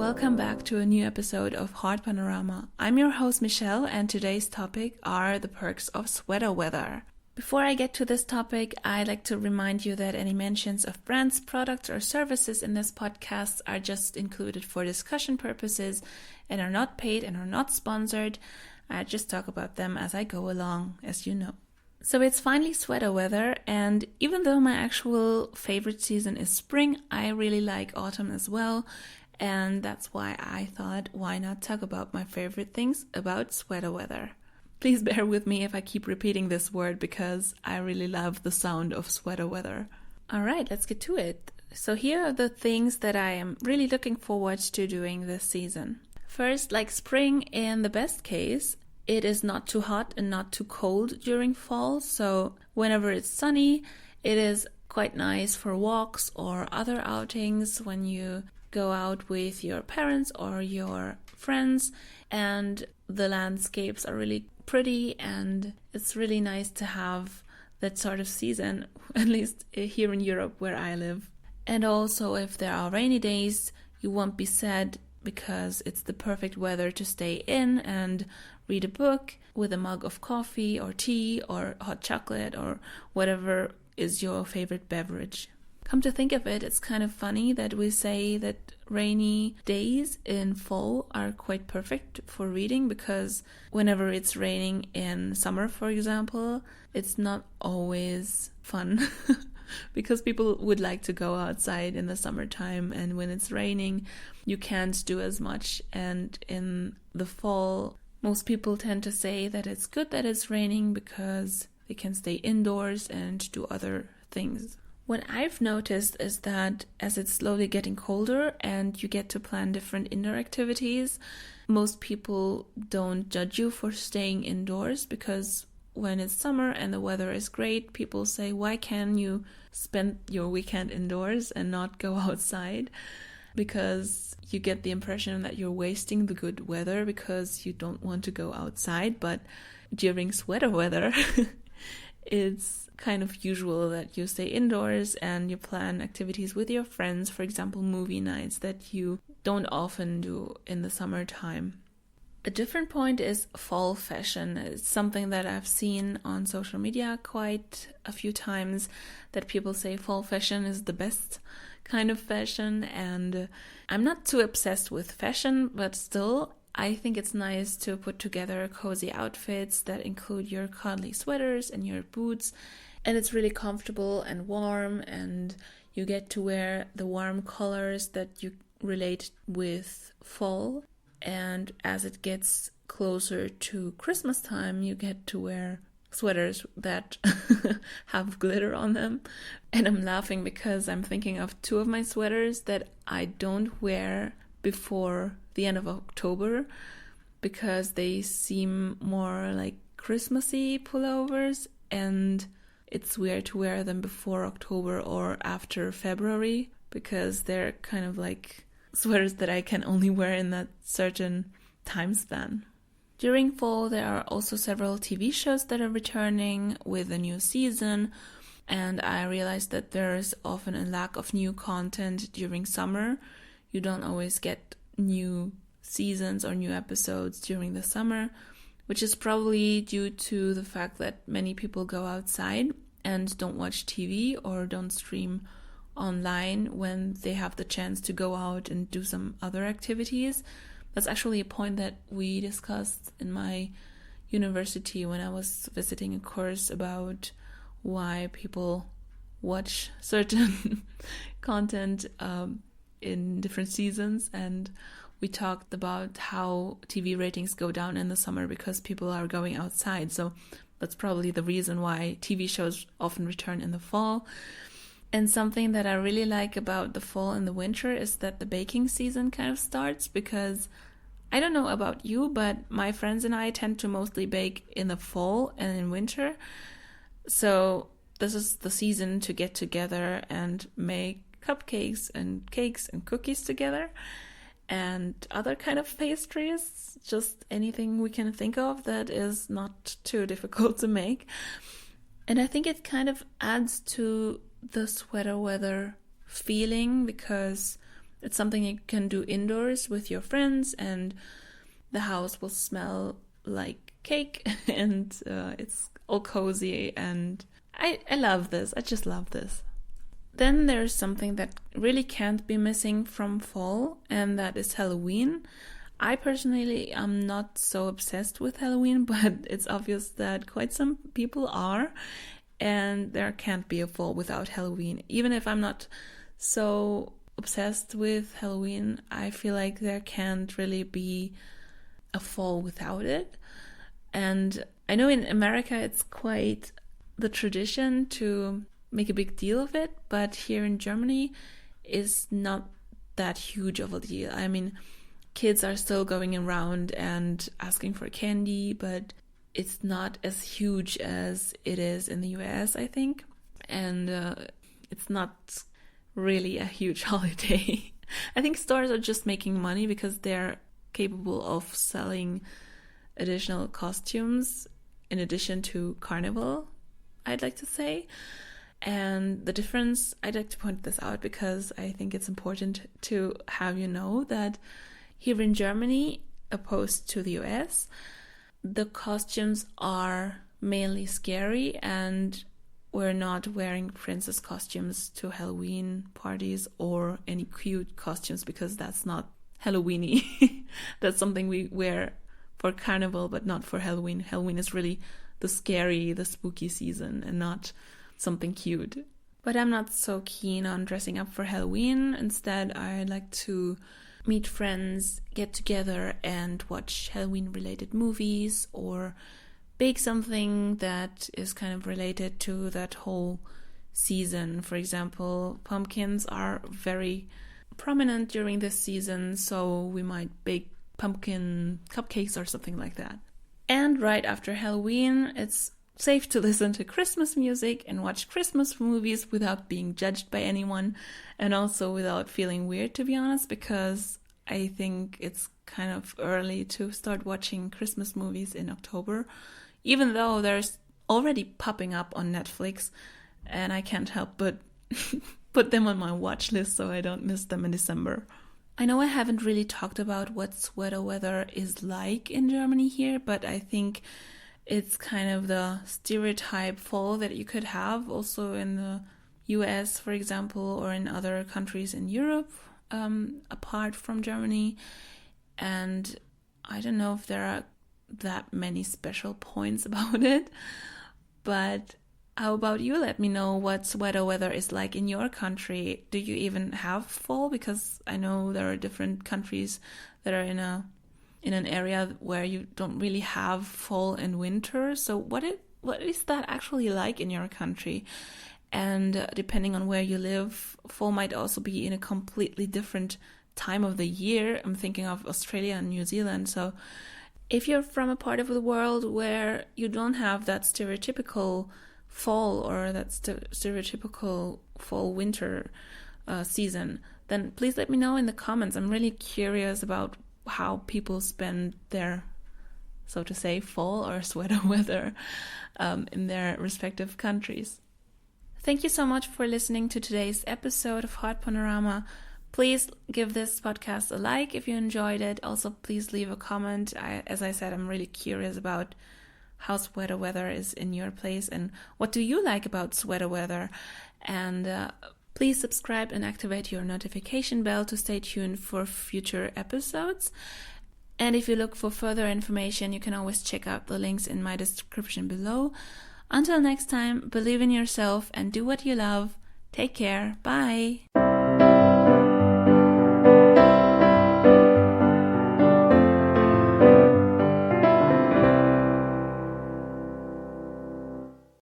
welcome back to a new episode of Heartpanorama. I'm your host Michelle, and today's topic are the perks of sweater weather. Before I get to this topic, I'd like to remind you that any mentions of brands, products, or services in this podcast are just included for discussion purposes and are not paid and are not sponsored. I just talk about them as I go along, as you know. So it's finally sweater weather, and even though my actual favorite season is spring, I really like autumn as well. And that's why I thought, why not talk about my favorite things about sweater weather? Please bear with me if I keep repeating this word because I really love the sound of sweater weather. All right, let's get to it. So here are the things that I am really looking forward to doing this season. First, like spring, in the best case, it is not too hot and not too cold during fall. So whenever it's sunny, it is quite nice for walks or other outings when you go out with your parents or your friends, and the landscapes are really pretty, and it's really nice to have that sort of season, at least here in Europe where I live. And also, if there are rainy days, you won't be sad because it's the perfect weather to stay in and read a book with a mug of coffee or tea or hot chocolate or whatever is your favorite beverage. Come to think of it, it's kind of funny that we say that rainy days in fall are quite perfect for reading, because whenever it's raining in summer, for example, it's not always fun because people would like to go outside in the summertime, and when it's raining, you can't do as much. And in the fall, most people tend to say that it's good that it's raining because they can stay indoors and do other things. What I've noticed is that as it's slowly getting colder and you get to plan different indoor activities, most people don't judge you for staying indoors, because when it's summer and the weather is great, people say, why can't you spend your weekend indoors and not go outside? Because you get the impression that you're wasting the good weather because you don't want to go outside. But during sweater weather, it's kind of usual that you stay indoors and you plan activities with your friends, for example, movie nights that you don't often do in the summertime. A different point is fall fashion. It's something that I've seen on social media quite a few times, that people say fall fashion is the best kind of fashion, and I'm not too obsessed with fashion, but still I think it's nice to put together cozy outfits that include your cuddly sweaters and your boots, and it's really comfortable and warm, and you get to wear the warm colors that you relate with fall. And as it gets closer to Christmas time, you get to wear sweaters that have glitter on them. And I'm laughing because I'm thinking of two of my sweaters that I don't wear before the end of October because they seem more like Christmassy pullovers, and it's weird to wear them before October or after February because they're kind of like sweaters that I can only wear in that certain time span. During fall, there are also several TV shows that are returning with a new season, and I realized that there is often a lack of new content during summer. You don't always get new seasons or new episodes during the summer, which is probably due to the fact that many people go outside and don't watch TV or don't stream online when they have the chance to go out and do some other activities. That's actually a point that we discussed in my university when I was visiting a course about why people watch certain content in different seasons, and we talked about how TV ratings go down in the summer because people are going outside. So that's probably the reason why TV shows often return in the fall. And something that I really like about the fall and the winter is that the baking season kind of starts, because I don't know about you, but my friends and I tend to mostly bake in the fall and in winter. So this is the season to get together and make cupcakes and cakes and cookies together and other kind of pastries, just anything we can think of that is not too difficult to make. And I think it kind of adds to the sweater weather feeling, because It's something you can do indoors with your friends, and the house will smell like cake and it's all cozy, and I love this. I just love this. Then there's something that really can't be missing from fall, and that is Halloween. I personally am not so obsessed with Halloween, but it's obvious that quite some people are, and there can't be a fall without Halloween. Even if I'm not so obsessed with Halloween, I feel like there can't really be a fall without it. And I know in America it's quite the tradition to make a big deal of it, but here in Germany it's not that huge of a deal. I mean, kids are still going around and asking for candy, but it's not as huge as it is in the US, I think. And it's not really a huge holiday. I think stores are just making money because they're capable of selling additional costumes in addition to Carnival, I'd like to say. And the difference, I'd like to point this out because I think it's important to have you know that here in Germany, opposed to the US, the costumes are mainly scary, and we're not wearing princess costumes to Halloween parties or any cute costumes because that's not Halloween-y. That's something we wear for Carnival, but not for Halloween. Halloween is really the scary, the spooky season, and not something cute. But I'm not so keen on dressing up for Halloween. Instead, I like to meet friends, get together and watch Halloween-related movies, or bake something that is kind of related to that whole season. For example, pumpkins are very prominent during this season, so we might bake pumpkin cupcakes or something like that. And right after Halloween, it's safe to listen to Christmas music and watch Christmas movies without being judged by anyone, and also without feeling weird, to be honest, because I think it's kind of early to start watching Christmas movies in October, even though there's already popping up on Netflix, and I can't help but put them on my watch list so I don't miss them in December. I know I haven't really talked about what sweater weather is like in Germany here, but I think it's kind of the stereotype fall that you could have also in the US, for example, or in other countries in Europe, apart from Germany. And I don't know if there are that many special points about it, but how about you? Let me know what sweater weather is like in your country. Do you even have fall? Because I know there are different countries that are in an area where you don't really have fall and winter. So what is that actually like in your country? And depending on where you live, fall might also be in a completely different time of the year. I'm thinking of Australia and New Zealand. So if you're from a part of the world where you don't have that stereotypical fall or that stereotypical fall-winter season, then please let me know in the comments. I'm really curious about how people spend their, so to say, fall or sweater weather in their respective countries. Thank you so much for listening to today's episode of heartpanorama. Please give this podcast a like if you enjoyed it. Also, please leave a comment. As I said, I'm really curious about how sweater weather is in your place and what do you like about sweater weather. And please subscribe and activate your notification bell to stay tuned for future episodes. And if you look for further information, you can always check out the links in my description below. Until next time, believe in yourself and do what you love. Take care. Bye.